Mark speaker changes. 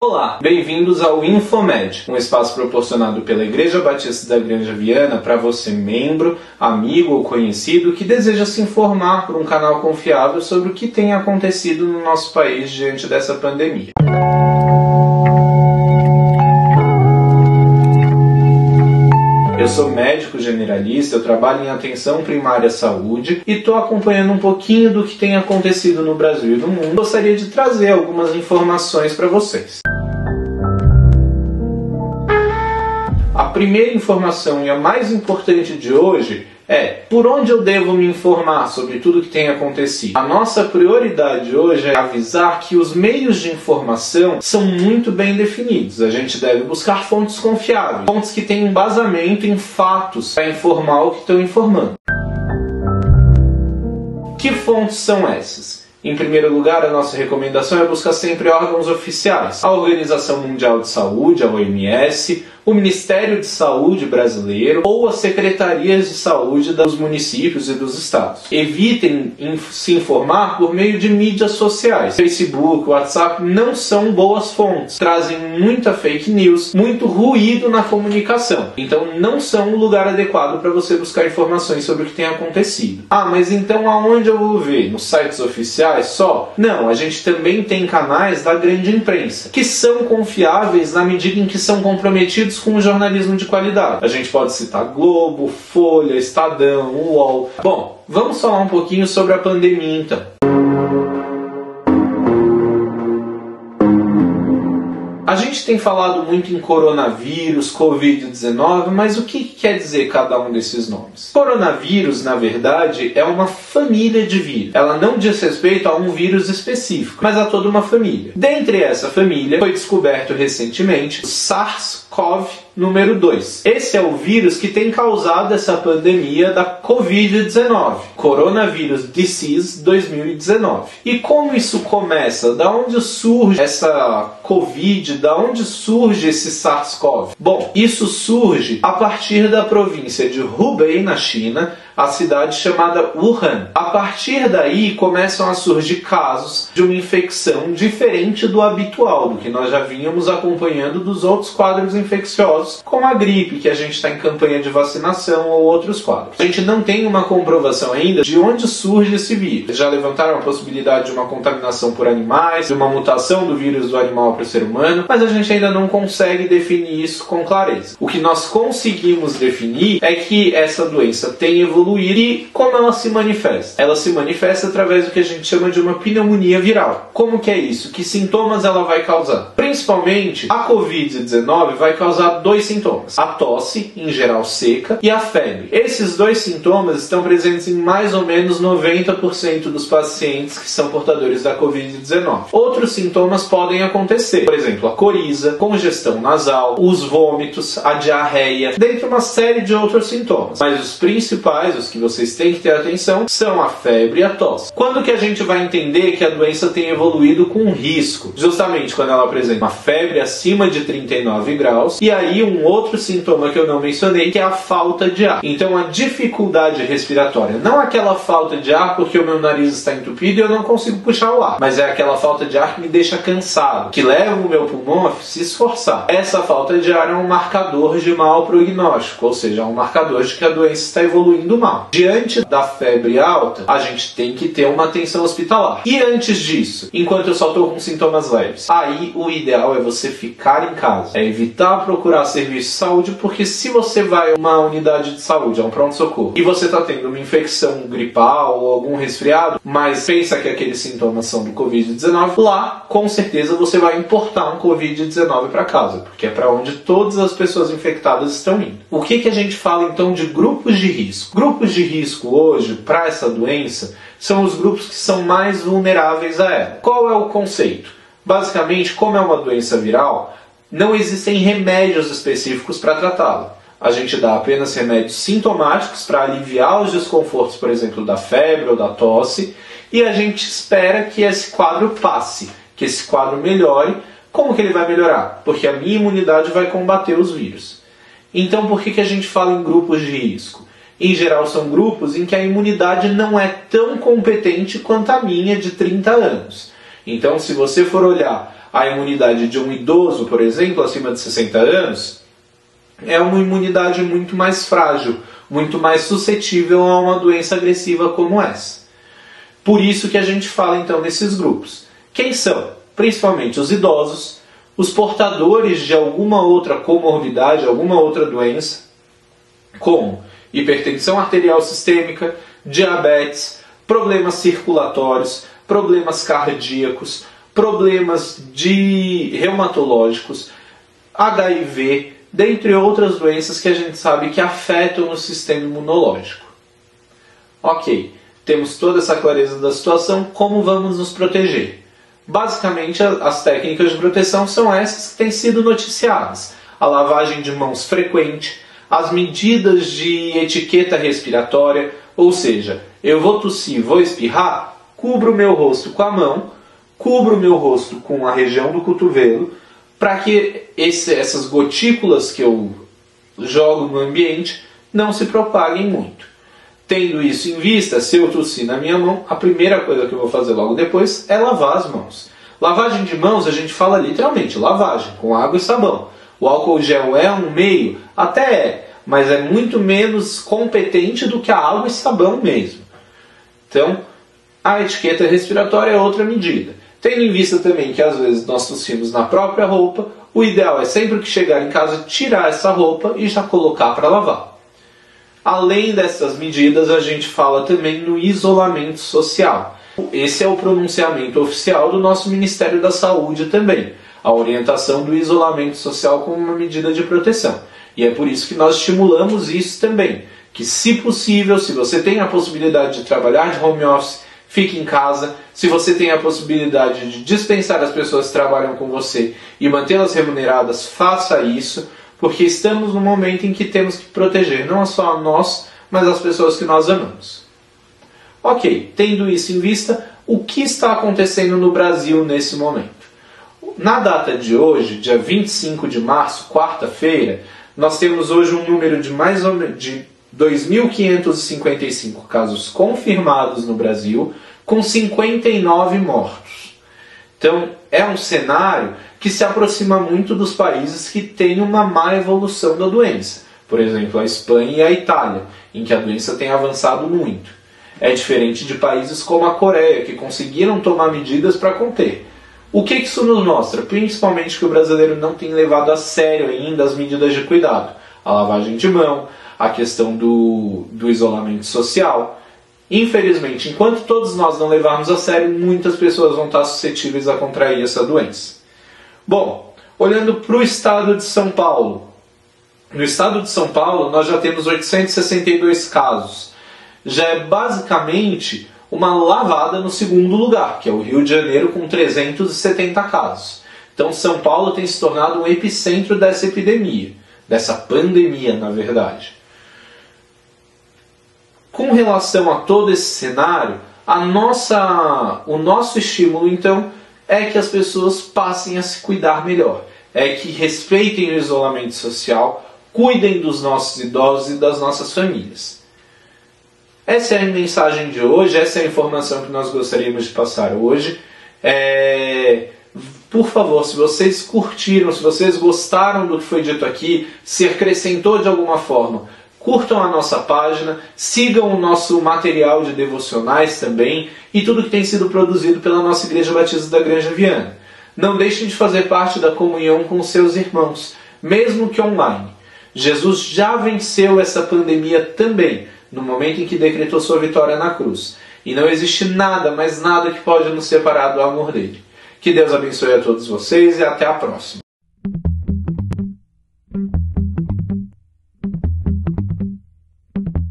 Speaker 1: Olá, bem-vindos ao Infomed, um espaço proporcionado pela Igreja Batista da Granja Viana para você, membro, amigo ou conhecido que deseja se informar por um canal confiável sobre o que tem acontecido no nosso país diante dessa pandemia. Eu sou médico generalista, eu trabalho em atenção primária à saúde e estou acompanhando um pouquinho do que tem acontecido no Brasil e no mundo. Gostaria de trazer algumas informações para vocês. A primeira informação e a mais importante de hoje é por onde eu devo me informar sobre tudo que tem acontecido. A nossa prioridade hoje é avisar que os meios de informação são muito bem definidos. A gente deve buscar fontes confiáveis, fontes que têm embasamento em fatos para informar o que estão informando. Que fontes são essas? Em primeiro lugar, a nossa recomendação é buscar sempre órgãos oficiais. A Organização Mundial de Saúde, a OMS, o Ministério de Saúde brasileiro ou as secretarias de saúde dos municípios e dos estados. Evitem se informar por meio de mídias sociais. Facebook, WhatsApp não são boas fontes. Trazem muita fake news, muito ruído na comunicação. Então não são o lugar adequado para você buscar informações sobre o que tem acontecido. Ah, mas então aonde eu vou ver? Nos sites oficiais só? Não, a gente também tem canais da grande imprensa, que são confiáveis na medida em que são comprometidos com o jornalismo de qualidade. A gente pode citar Globo, Folha, Estadão, UOL. Bom, vamos falar um pouquinho sobre a pandemia então. A gente tem falado muito em coronavírus, Covid-19, mas o que quer dizer cada um desses nomes? Coronavírus, na verdade, é uma família de vírus. Ela não diz respeito a um vírus específico, mas a toda uma família. Dentre essa família, foi descoberto recentemente o SARS-CoV número 2. Esse é o vírus que tem causado essa pandemia da Covid-19, Coronavirus Disease 2019. E como isso começa? Da onde surge essa Covid? Da onde surge esse SARS-CoV? Bom, isso surge a partir da província de Hubei, na China, a cidade chamada Wuhan. A partir daí começam a surgir casos de uma infecção diferente do habitual, do que nós já vínhamos acompanhando dos outros quadros infecciosos, como a gripe, que a gente está em campanha de vacinação, ou outros quadros. A gente não tem uma comprovação ainda de onde surge esse vírus. Já levantaram a possibilidade de uma contaminação por animais, de uma mutação do vírus do animal para o ser humano, mas a gente ainda não consegue definir isso com clareza. O que nós conseguimos definir é que essa doença tem evoluído. E como ela se manifesta? Ela se manifesta através do que a gente chama de uma pneumonia viral. Como que é isso? Que sintomas ela vai causar? Principalmente, a Covid-19 vai causar dois sintomas. A tosse, em geral seca, e a febre. Esses dois sintomas estão presentes em mais ou menos 90% dos pacientes que são portadores da Covid-19. Outros sintomas podem acontecer. Por exemplo, a coriza, congestão nasal, os vômitos, a diarreia, dentre uma série de outros sintomas. Mas os principais, os que vocês têm que ter atenção, são a febre e a tosse. Quando que a gente vai entender que a doença tem evoluído com risco? Justamente quando ela apresenta uma febre acima de 39 graus e aí um outro sintoma que eu não mencionei, que é a falta de ar. Então a dificuldade respiratória, não aquela falta de ar porque o meu nariz está entupido e eu não consigo puxar o ar, mas é aquela falta de ar que me deixa cansado, que leva o meu pulmão a se esforçar. Essa falta de ar é um marcador de mau prognóstico, ou seja, é um marcador de que a doença está evoluindo mal. Diante da febre alta, a gente tem que ter uma atenção hospitalar. E antes disso, enquanto eu só estou com sintomas leves, aí o ideal é você ficar em casa. É evitar procurar serviço de saúde, porque se você vai a uma unidade de saúde, a um pronto-socorro, e você está tendo uma infecção gripal ou algum resfriado, mas pensa que aqueles sintomas são do Covid-19, lá, com certeza, você vai importar um Covid-19 para casa, porque é para onde todas as pessoas infectadas estão indo. O que a gente fala, então, de grupos de risco? Grupos de risco hoje para essa doença são os grupos que são mais vulneráveis a ela. Qual é o conceito? Basicamente, como é uma doença viral, não existem remédios específicos para tratá-la. A gente dá apenas remédios sintomáticos para aliviar os desconfortos, por exemplo, da febre ou da tosse, e a gente espera que esse quadro passe, que esse quadro melhore. Como que ele vai melhorar? Porque a minha imunidade vai combater os vírus. Então, por que a gente fala em grupos de risco? Em geral, são grupos em que a imunidade não é tão competente quanto a minha de 30 anos. Então, se você for olhar A imunidade de um idoso, por exemplo, acima de 60 anos, é uma imunidade muito mais frágil, muito mais suscetível a uma doença agressiva como essa. Por isso que a gente fala então nesses grupos. Quem são? Principalmente os idosos, os portadores de alguma outra comorbidade, alguma outra doença, como hipertensão arterial sistêmica, diabetes, problemas circulatórios, problemas cardíacos, problemas reumatológicos, HIV, dentre outras doenças que a gente sabe que afetam o sistema imunológico. Ok, temos toda essa clareza da situação, como vamos nos proteger? Basicamente, as técnicas de proteção são essas que têm sido noticiadas. A lavagem de mãos frequente, as medidas de etiqueta respiratória, ou seja, eu vou tossir, vou espirrar, cubro o meu rosto com a mão, cubro o meu rosto com a região do cotovelo, para que essas gotículas que eu jogo no ambiente não se propaguem muito. Tendo isso em vista, se eu tossir na minha mão, a primeira coisa que eu vou fazer logo depois é lavar as mãos. Lavagem de mãos, a gente fala literalmente, lavagem, com água e sabão. O álcool gel é um meio? Até é, mas é muito menos competente do que a água e sabão mesmo. Então, a etiqueta respiratória é outra medida. Tendo em vista também que às vezes nós tossimos na própria roupa, o ideal é sempre que chegar em casa tirar essa roupa e já colocar para lavar. Além dessas medidas, a gente fala também no isolamento social. Esse é o pronunciamento oficial do nosso Ministério da Saúde também. A orientação do isolamento social como uma medida de proteção. E é por isso que nós estimulamos isso também. Que, se possível, se você tem a possibilidade de trabalhar de home office, fique em casa. Se você tem a possibilidade de dispensar as pessoas que trabalham com você e mantê-las remuneradas, faça isso. Porque estamos num momento em que temos que proteger não só a nós, mas as pessoas que nós amamos. Ok, tendo isso em vista, o que está acontecendo no Brasil nesse momento? Na data de hoje, dia 25 de março, quarta-feira, nós temos hoje um número de mais ou menos de 2.555 casos confirmados no Brasil, com 59 mortos. Então, é um cenário que se aproxima muito dos países que têm uma má evolução da doença. Por exemplo, a Espanha e a Itália, em que a doença tem avançado muito. É diferente de países como a Coreia, que conseguiram tomar medidas para conter. O que isso nos mostra? Principalmente que o brasileiro não tem levado a sério ainda as medidas de cuidado. A lavagem de mão, a questão do isolamento social. Infelizmente, enquanto todos nós não levarmos a sério, muitas pessoas vão estar suscetíveis a contrair essa doença. Bom, olhando para o estado de São Paulo. No estado de São Paulo, nós já temos 862 casos. Já é basicamente uma lavada no segundo lugar, que é o Rio de Janeiro, com 370 casos. Então, São Paulo tem se tornado um epicentro dessa epidemia, dessa pandemia, na verdade. Com relação a todo esse cenário, o nosso estímulo, então, é que as pessoas passem a se cuidar melhor. É que respeitem o isolamento social, cuidem dos nossos idosos e das nossas famílias. Essa é a mensagem de hoje, essa é a informação que nós gostaríamos de passar hoje. Por favor, se vocês curtiram, se vocês gostaram do que foi dito aqui, se acrescentou de alguma forma, curtam a nossa página, sigam o nosso material de devocionais também e tudo que tem sido produzido pela nossa Igreja Batista da Granja Viana. Não deixem de fazer parte da comunhão com os seus irmãos, mesmo que online. Jesus já venceu essa pandemia também, no momento em que decretou sua vitória na cruz. E não existe nada, mas nada que pode nos separar do amor dele. Que Deus abençoe a todos vocês e até a próxima.